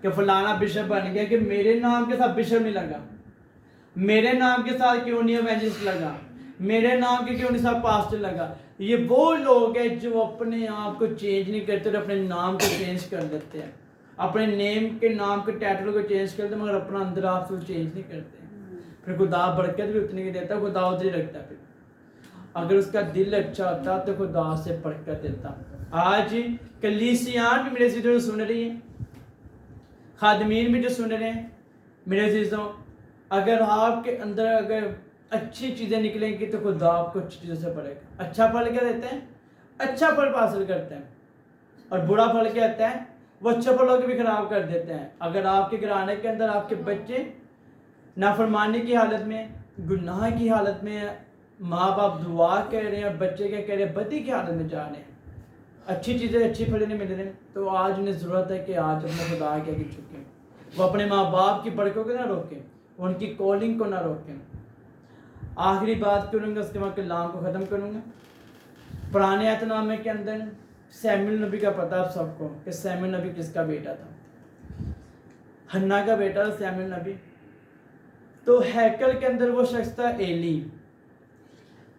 کہ فلانا بشپ بن گیا کہ میرے نام کے ساتھ بشپ نہیں لگا میرے نام کے ساتھ کیوں نہیں ایونجلسٹ لگا میرے نام کے کیوں نہیں ساتھ پاسٹر لگا یہ وہ لوگ ہیں جو اپنے آپ کو چینج نہیں کرتے اور اپنے نام کو چینج کر دیتے ہیں اپنے نیم کے نام کے ٹائٹل کو چینج کرتے ہیں مگر اپنا اندر آپ کو چینج نہیں کرتے پھر خدا برکت بھی اتنی دیتا خدا ادھر رکھتا پھر اگر اس کا دل اچھا ہوتا تو خدا سے برکت دیتا آج کلیسیان بھی میرے سے سن رہی ہیں خادمین بھی جو سن رہے ہیں میرے عزیزوں اگر آپ کے اندر اگر اچھی چیزیں نکلیں گی تو خدا آپ کو اچھی چیزوں سے پڑے گا اچھا پھل کیا دیتے ہیں اچھا پھل حاصل کرتے ہیں اور برا پھل کیا ہوتا ہے وہ اچھے پھلوں کو بھی خراب کر دیتے ہیں اگر آپ کے گھرانے کے اندر آپ کے بچے نافرمانی کی حالت میں گناہ کی حالت میں ماں باپ دعا کہہ رہے ہیں اور بچے کیا کہہ رہے ہیں بدی کی حالت میں جا رہے ہیں اچھی چیزیں اچھی پھل نہیں مل رہے تو آج انہیں ضرورت ہے کہ آج اپنے خدا کے آگے جھکیں وہ اپنے ماں باپ کی برکتوں کو نہ روکیں ان کی کالنگ کو نہ روکیں آخری بات کروں گا اس کے بعد کلام کو ختم کروں گا پرانے عہد نامے کے اندر سیموئیل نبی کا پتہ آپ سب کو کہ سیموئیل نبی کس کا بیٹا تھا ہنا کا بیٹا تھا سیموئیل نبی تو ہیکل کے اندر وہ شخص تھا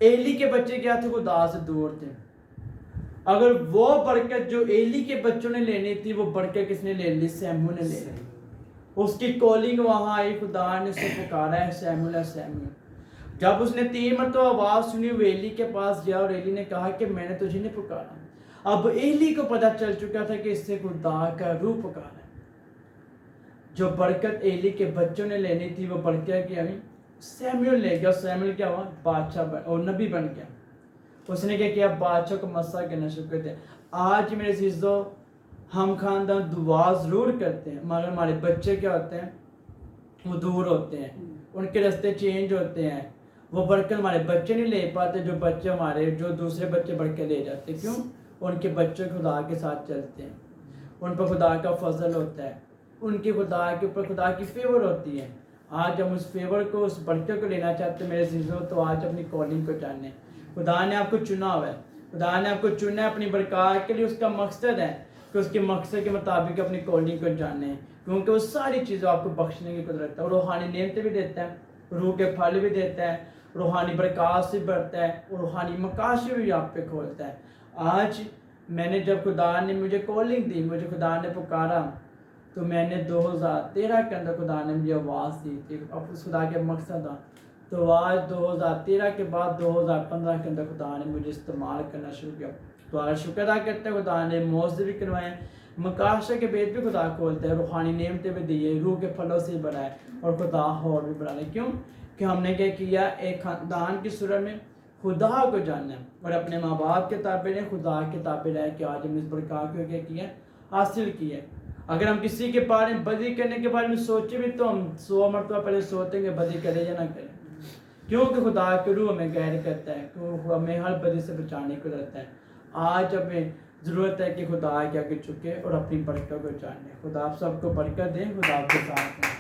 ایلی کے بچے کیا تھے خدا سے دور تھے اگر وہ برکت جو ایلی کے بچوں نے لینی تھی وہ برکت کس نے لے لی سیموئیل نے لے لی اس کی کالنگ وہاں آئی خدا نے اسے پکارا ہے سیموئیل ہے سیموئیل جب اس نے 3 مرتبہ آواز سنی وہ ایلی کے پاس گیا اور ایلی نے کہا کہ میں نے تجھے نہیں پکارا اب ایلی کو پتہ چل چکا تھا کہ اس سے خدا کا روح پکارا ہے جو برکت ایلی کے بچوں نے لینی تھی وہ برکت کی ابھی سیموئیل لے گیا سیموئیل کیا ہوا بادشاہ اور نبی بن گیا اس نے کیا بادشاہ کو مسا کرنا شروع کر دیا آج میرے عزیزو ہم خاندان دعا ضرور کرتے ہیں مگر ہمارے بچے کیا ہوتے ہیں وہ دور ہوتے ہیں ان کے راستے چینج ہوتے ہیں وہ برکت ہمارے بچے نہیں لے پاتے جو بچے ہمارے جو دوسرے بچے برکت لے جاتے کیوں ان کے بچے خدا کے ساتھ چلتے ہیں ان پر خدا کا فضل ہوتا ہے ان کے خدا کے اوپر خدا کی فیور ہوتی ہے آج ہم اس فیور کو اس برکت کو لینا چاہتے ہیں میرے عزیزو تو آج اپنی کالنگ کو جانیں خدا نے آپ کو چنا ہوا ہے خدا نے آپ کو چنا ہے اپنی برکات کے لیے اس کا مقصد ہے کہ اس کے مقصد کے مطابق اپنی کالنگ کو جانیں، کیونکہ وہ ساری چیزیں آپ کو بخشنے کی قدرت ہے، اور روحانی نعمتیں بھی دیتا ہے، روح کے پھل بھی دیتا ہے، روحانی برکات سے بڑھتا ہے، اور روحانی مقاصد بھی آپ پہ کھولتا ہے۔ آج میں نے جب خدا نے مجھے کالنگ دی، مجھے خدا نے پکارا، تو میں نے 2013 کے اندر خدا نے مجھے آواز دی تھی، اب اس خدا کے مقصد تھا، تو آج 2013 کے بعد 2015 کے اندر خدا نے مجھے استعمال کرنا شروع کیا۔ تو آج شکر ادا کرتے ہیں، خدا نے موعظے بھی کروائے، مقاصد کے بیت بھی خدا کھولتے ہیں، روحانی نعمتیں بھی دی ہے، روح کے پھلوں سے بڑھا ہے، اور خدا اور بھی بڑھا ہے۔ کیوں کہ ہم نے کیا کیا؟ ایک خاندان کی صورت میں خدا کو جاننا ہے، اور اپنے ماں باپ کے تابع رہے، خدا کے تابع رہ کے آج ہم اس برکات کو کیا کیا؟ حاصل کیا۔ اگر ہم کسی کے بارے میں بدی کرنے کے بارے میں سوچے بھی تو ہم 100 مرتبہ پہلے سوچیں گے بدی کرے یا نہ کرے، کیونکہ خدا کے روح ہمیں غیر کرتا ہے، کیونکہ ہمیں ہر بدی سے بچانے کو رہتا ہے۔ آج ہمیں ضرورت ہے کہ خدا کے آگے جھکے اور اپنی برکت کو جانے۔ خدا آپ سب کو برکت دے، خدا آپ کے ساتھ ہیں۔